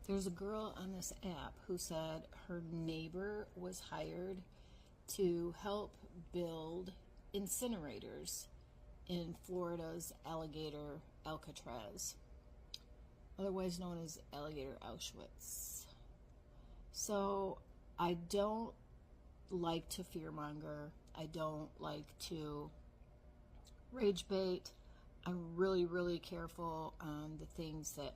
There's a girl on this app who said her neighbor was hired to help build incinerators in Florida's alligator Alcatraz, otherwise known as alligator Auschwitz. So I don't like to fearmonger. I don't like to rage bait. I'm really, really careful on the things that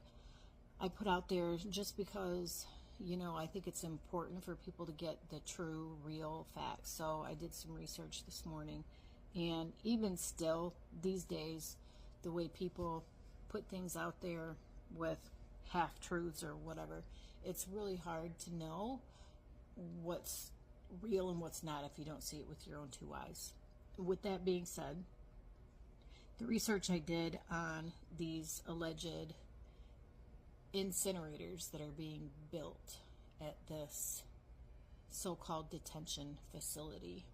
I put out there just because, I think it's important for people to get the true, real facts. So I did some research this morning, and even still, these days, the way people put things out there with half-truths or whatever, it's really hard to know what's real and what's not if you don't see it with your own two eyes. With that being said, the research I did on these alleged incinerators that are being built at this so-called detention facility,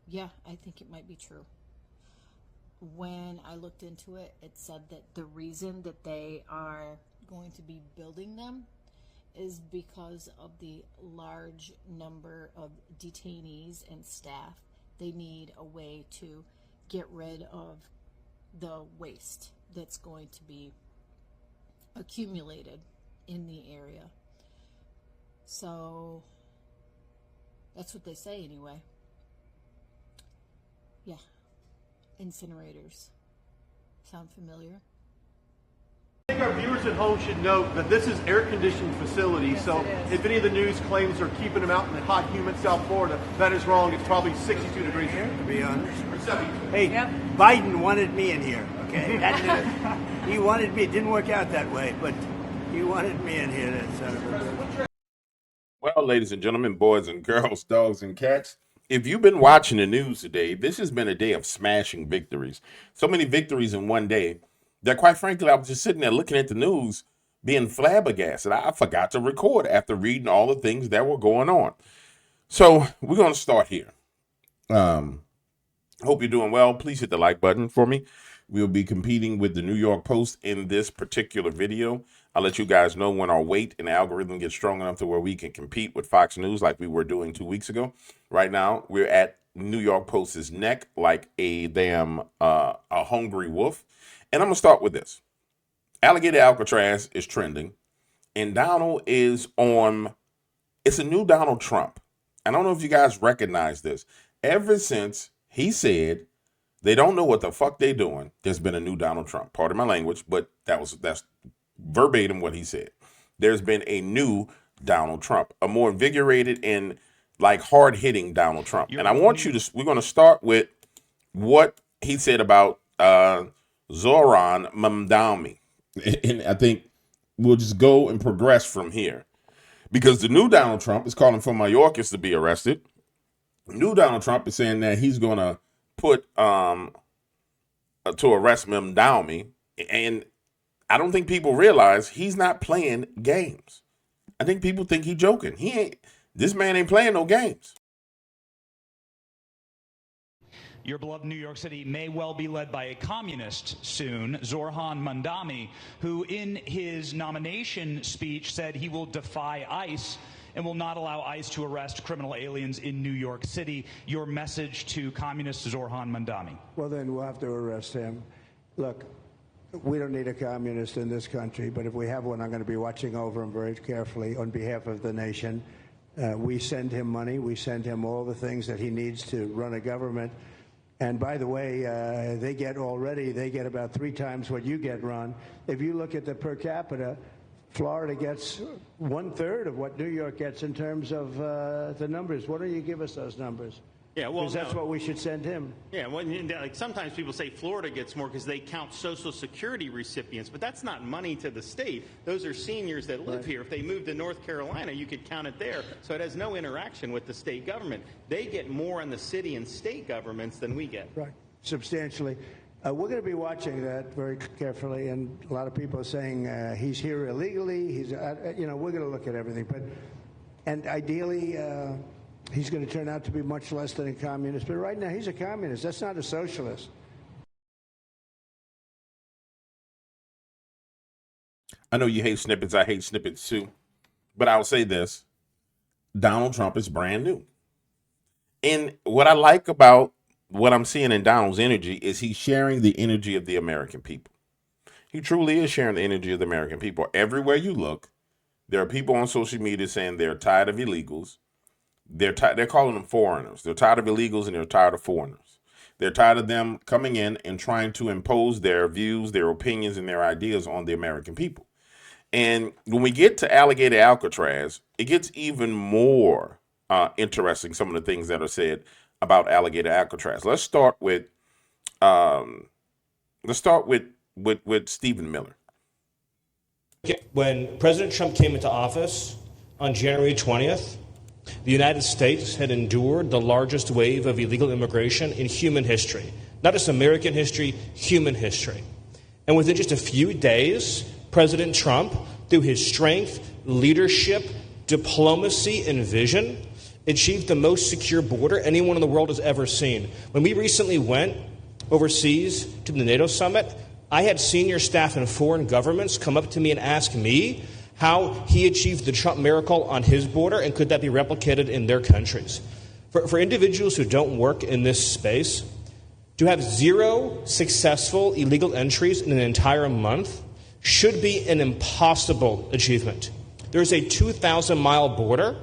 yeah, I think it might be true. When I looked into it, it said that the reason that they are going to be building them is because of the large number of detainees and staff. They need a way to get rid of the waste that's going to be accumulated in the area. So that's what they say anyway. Yeah, incinerators. Sound familiar? I think our viewers at home should note that this is air-conditioned facility, yes, so if any of the news claims are keeping them out in the hot, humid South Florida, that is wrong. It's probably 62 degrees here, to be honest. or 72. Hey, yep. Biden wanted me in here, okay? He wanted me. It didn't work out that way, but he wanted me in here. That son of a bitch. Well, ladies and gentlemen, boys and girls, dogs and cats, if you've been watching the news today, this has been a day of smashing victories. So many victories in one day that, quite frankly, I was just sitting there looking at the news, being flabbergasted. I forgot to record after reading all the things that were going on. So we're going to start here. Hope you're doing well. Please hit the like button for me. We'll be competing with the New York Post in this particular video. I'll let you guys know when our weight and algorithm gets strong enough to where we can compete with Fox News like we were doing 2 weeks ago. Right now, we're at New York Post's neck like a damn a hungry wolf. And I'm going to start with this. Alligator Alcatraz is trending, and Donald is on, it's a new Donald Trump. I don't know if you guys recognize this. Ever since he said they don't know what the fuck they doing, there's been a new Donald Trump. Pardon my language, but that's verbatim what he said. There's been a new Donald Trump, a more invigorated and like hard-hitting Donald Trump. And I want you to, we're going to start with what he said about Zoran Mamdani. And I think we'll just go and progress from here. Because the new Donald Trump is calling for Mayorkas to be arrested. New Donald Trump is saying that he's going to put to arrest Mamdani. And I don't think people realize he's not playing games. I think people think he's joking. This man ain't playing no games. Your beloved New York City may well be led by a communist soon, Zorhan Mandami, who in his nomination speech said he will defy ICE and will not allow ICE to arrest criminal aliens in New York City. Your message to communist Zorhan Mandami? Well, then we'll have to arrest him. Look, we don't need a communist in this country, but if we have one, I'm going to be watching over him very carefully on behalf of the nation. We send him money. We send him all the things that he needs to run a government. And by the way, they get about 3 times what you get, Ron. If you look at the per capita, Florida gets 1/3 of what New York gets in terms of the numbers. Why don't you give us those numbers? Yeah, well, because that's what we should send him. Yeah, well, like sometimes people say Florida gets more because they count Social Security recipients, but that's not money to the state. Those are seniors that live here. If they moved to North Carolina, you could count it there. So it has no interaction with the state government. They get more in the city and state governments than we get. Right, substantially. We're going to be watching that very carefully, and a lot of people are saying he's here illegally. He's, we're going to look at everything, and ideally. He's going to turn out to be much less than a communist. But right now, he's a communist. That's not a socialist. I know you hate snippets. I hate snippets too. But I'll say this: Donald Trump is brand new. And what I like about what I'm seeing in Donald's energy is he's sharing the energy of the American people. He truly is sharing the energy of the American people. Everywhere you look, there are people on social media saying they're tired of illegals. They're calling them foreigners. They're tired of illegals and they're tired of foreigners. They're tired of them coming in and trying to impose their views, their opinions, and their ideas on the American people. And when we get to Alligator Alcatraz, it gets even more interesting. Some of the things that are said about Alligator Alcatraz. Um, let's start with Stephen Miller. When President Trump came into office on January 20th, the United States had endured the largest wave of illegal immigration in human history. Not just American history, human history. And within just a few days, President Trump, through his strength, leadership, diplomacy, and vision, achieved the most secure border anyone in the world has ever seen. When we recently went overseas to the NATO summit, I had senior staff in foreign governments come up to me and ask me how he achieved the Trump miracle on his border and could that be replicated in their countries. For individuals who don't work in this space, to have 0 successful illegal entries in an entire month should be an impossible achievement. There's a 2,000-mile border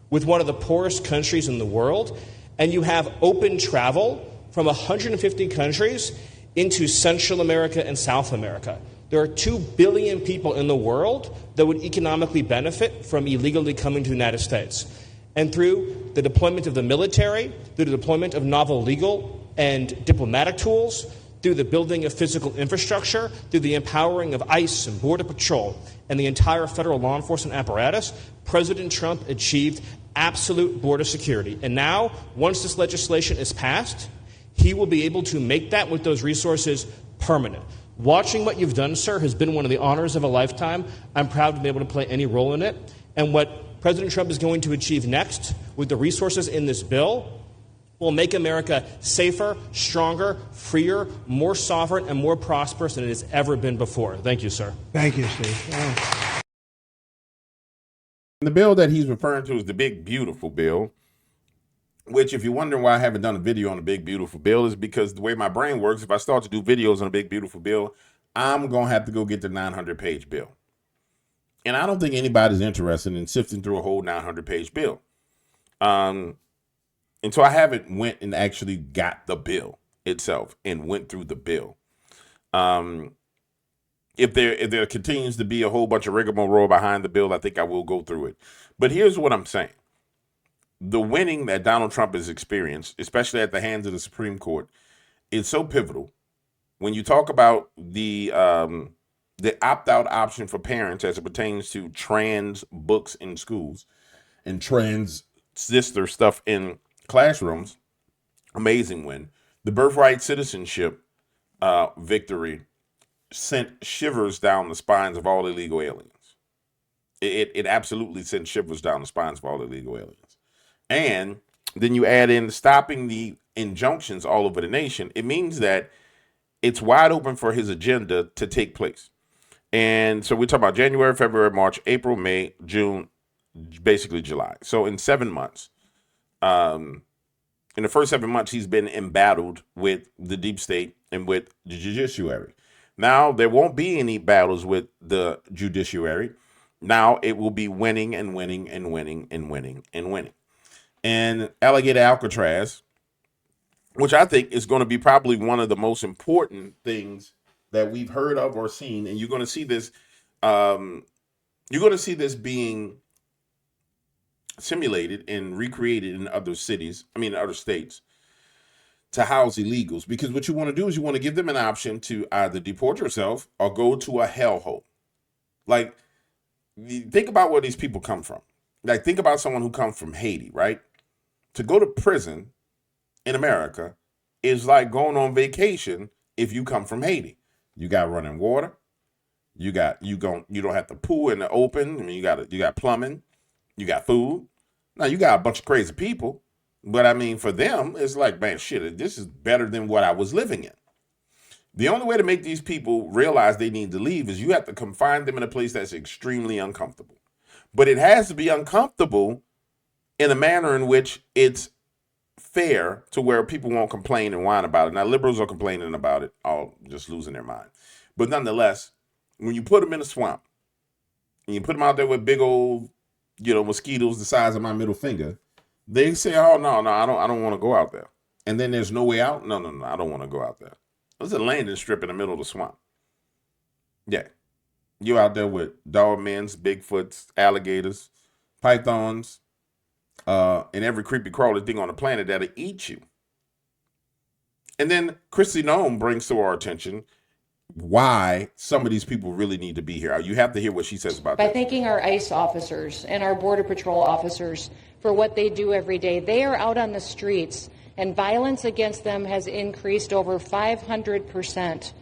with one of the poorest countries in the world, and you have open travel from 150 countries into Central America and South America. There are 2 billion people in the world that would economically benefit from illegally coming to the United States. And through the deployment of the military, through the deployment of novel legal and diplomatic tools, through the building of physical infrastructure, through the empowering of ICE and Border Patrol and the entire federal law enforcement apparatus, President Trump achieved absolute border security. And now, once this legislation is passed, he will be able to make that with those resources permanent. Watching what you've done, sir, has been one of the honors of a lifetime. I'm proud to be able to play any role in it. And what President Trump is going to achieve next with the resources in this bill will make America safer, stronger, freer, more sovereign, and more prosperous than it has ever been before. Thank you, sir. Thank you, Steve. Oh. The bill that he's referring to is the Big Beautiful Bill, which, if you're wondering why I haven't done a video on the Big Beautiful Bill, is because the way my brain works, if I start to do videos on a Big Beautiful Bill, I'm going to have to go get the 900-page bill. And I don't think anybody's interested in sifting through a whole 900-page bill. And so I haven't went and actually got the bill itself and went through the bill. If there continues to be a whole bunch of rigmarole behind the bill, I think I will go through it. But here's what I'm saying. The winning that Donald Trump has experienced, especially at the hands of the Supreme Court, is so pivotal. When you talk about the opt-out option for parents as it pertains to trans books in schools and transgender stuff in classrooms, amazing win. The birthright citizenship victory sent shivers down the spines of all illegal aliens. It absolutely sent shivers down the spines of all illegal aliens. And then you add in stopping the injunctions all over the nation. It means that it's wide open for his agenda to take place. And so we're talking about January, February, March, April, May, June, basically July. So in 7 months, in the first 7 months, he's been embattled with the deep state and with the judiciary. Now, there won't be any battles with the judiciary. Now it will be winning and winning and winning and winning and winning. And Alligator Alcatraz, which I think is going to be probably one of the most important things that we've heard of or seen. And you're going to see this, being simulated and recreated in other other states to house illegals. Because what you want to do is you want to give them an option to either deport yourself or go to a hellhole. Like, think about where these people come from. Like, think about someone who comes from Haiti, right? To go to prison in America is like going on vacation if you come from Haiti. You got running water. You don't have to poo in the open. I mean, you got plumbing. You got food. Now you got a bunch of crazy people, but I mean, for them, it's like, man, shit, this is better than what I was living in. The only way to make these people realize they need to leave is you have to confine them in a place that's extremely uncomfortable. But it has to be uncomfortable in a manner in which it's fair to where people won't complain and whine about it. Now, liberals are complaining about it, all just losing their mind. But nonetheless, when you put them in a swamp and you put them out there with big old, mosquitoes the size of my middle finger, they say, "Oh no, I don't want to go out there." And then there's no way out. No, I don't want to go out there. There's a landing strip in the middle of the swamp. Yeah, you're out there with Dobermans, Bigfoots, alligators, pythons, and every creepy crawly thing on the planet that'll eat you. And then Christy Nome brings to our attention why some of these people really need to be here. You have to hear what she says about that. By thanking our ICE officers and our Border Patrol officers for what they do every day. They are out on the streets, and violence against them has increased over 500%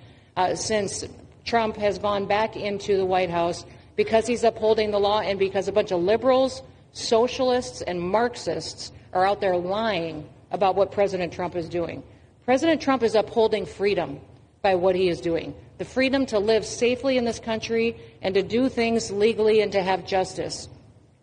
since Trump has gone back into the White House, because he's upholding the law and because a bunch of liberals, socialists, and Marxists are out there lying about what President Trump is doing. President Trump is upholding freedom by what he is doing. The freedom to live safely in this country and to do things legally and to have justice.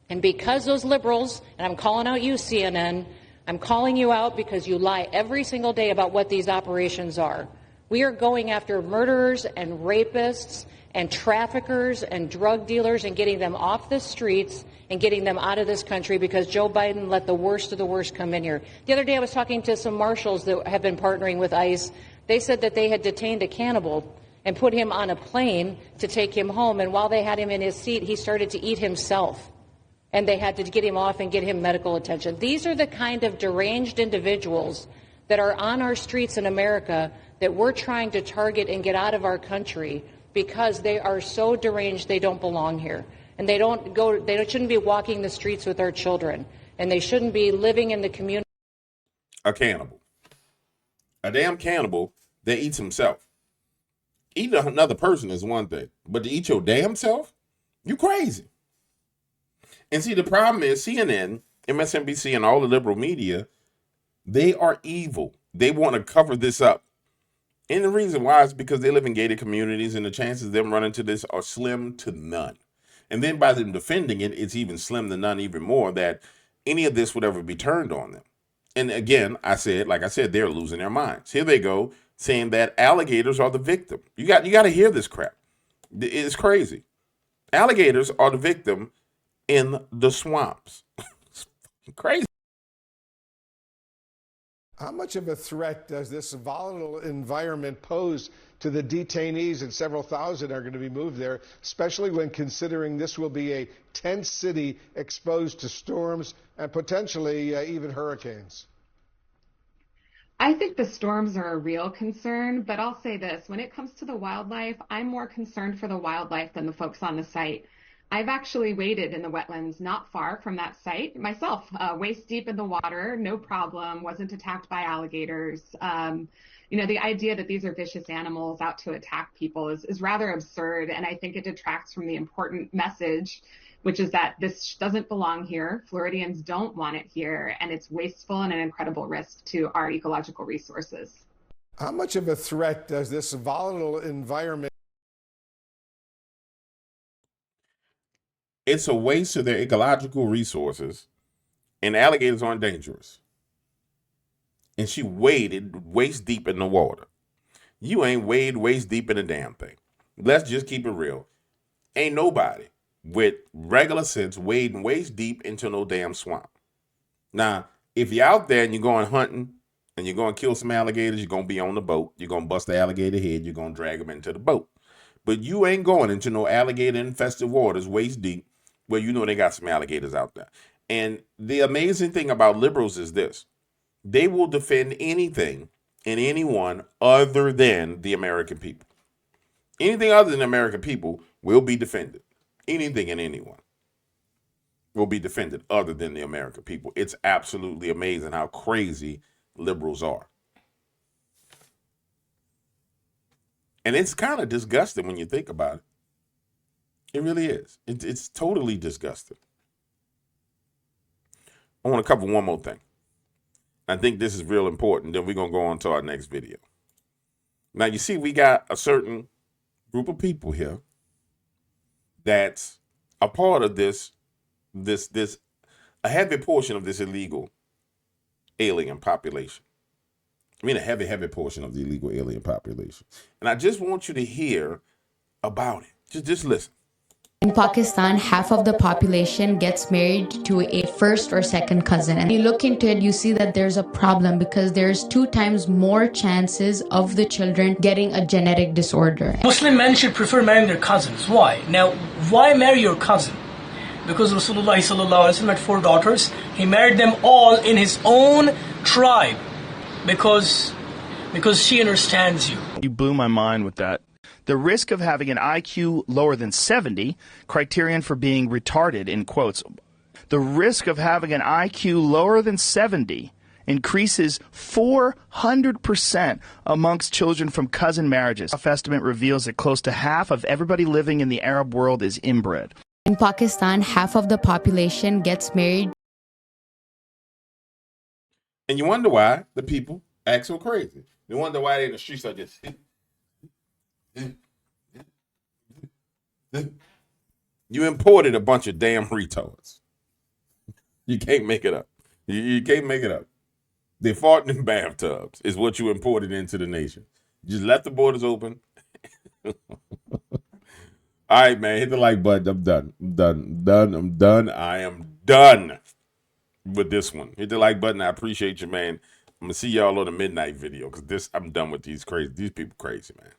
And because those liberals, and I'm calling out you, CNN, I'm calling you out because you lie every single day about what these operations are. We are going after murderers and rapists and traffickers and drug dealers and getting them off the streets and getting them out of this country because Joe Biden let the worst of the worst come in here. The other day I was talking to some marshals that have been partnering with ICE. They said that they had detained a cannibal and put him on a plane to take him home. And while they had him in his seat, he started to eat himself. And they had to get him off and get him medical attention. These are the kind of deranged individuals that are on our streets in America that we're trying to target and get out of our country because they are so deranged they don't belong here. And they shouldn't be walking the streets with our children. And they shouldn't be living in the community. A cannibal. A damn cannibal that eats himself. Eating another person is one thing, but to eat your damn self? You crazy. And see, the problem is CNN, MSNBC, and all the liberal media, they are evil. They want to cover this up. And the reason why is because they live in gated communities and the chances of them running to this are slim to none. And then by them defending it, it's even slim to none even more that any of this would ever be turned on them. And again, like I said, they're losing their minds. Here they go saying that alligators are the victim. You got to hear this crap. It's crazy. Alligators are the victim in the swamps. It's crazy. How much of a threat does this volatile environment pose to the detainees, and several thousand are going to be moved there, especially when considering this will be a tent city exposed to storms and potentially even hurricanes? I think the storms are a real concern, but I'll say this. When it comes to the wildlife, I'm more concerned for the wildlife than the folks on the site. I've actually waded in the wetlands not far from that site myself, waist deep in the water, no problem, wasn't attacked by alligators. The idea that these are vicious animals out to attack people is rather absurd, and I think it detracts from the important message, which is that this doesn't belong here. Floridians don't want it here, and it's wasteful and an incredible risk to our ecological resources. How much of a threat does this volatile environment? It's a waste of their ecological resources, and alligators aren't dangerous. And she waded waist deep in the water. You ain't wade waist deep in a damn thing. Let's just keep it real. Ain't nobody with regular sense wading waist deep into no damn swamp. Now, if you're out there and you're going hunting and you're going to kill some alligators, you're going to be on the boat. You're going to bust the alligator head. You're going to drag them into the boat. But you ain't going into no alligator-infested waters waist deep where you know they got some alligators out there. And the amazing thing about liberals is this. They will defend anything and anyone other than the American people. Anything other than the American people will be defended. Anything and anyone will be defended other than the American people. It's absolutely amazing how crazy liberals are. And it's kind of disgusting when you think about it. It really is. It's totally disgusting. I want to cover one more thing. I think this is real important. Then we're going to go on to our next video. Now, you see, we got a certain group of people here that's a part of this, a heavy portion of this illegal alien population. I mean, a heavy portion of the illegal alien population. And I just want you to hear about it. Just listen. In Pakistan, half of the population gets married to a first or second cousin. And you look into it, you see that there's a problem because there's 2 times more chances of the children getting a genetic disorder. Muslim men should prefer marrying their cousins. Why? Now, why marry your cousin? Because Rasulullah sallallahu alaihi wasallam had 4 daughters. He married them all in his own tribe because she understands you. You blew my mind with that. The risk of having an IQ lower than 70, criterion for being retarded in quotes, the risk of having an IQ lower than 70 increases 400% amongst children from cousin marriages. A rough estimate reveals that close to half of everybody living in the Arab world is inbred. In Pakistan, half of the population gets married. And you wonder why the people act so crazy. You wonder why they in the streets like this. You imported a bunch of damn retards. You can't make it up. You can't make it up. They fought in bathtubs is what you imported into the nation. You just left the borders open. All right, man. Hit the like button. I'm done. I am done with this one. Hit the like button. I appreciate you, man. I'm going to see y'all on the midnight video because I'm done with these people crazy, man.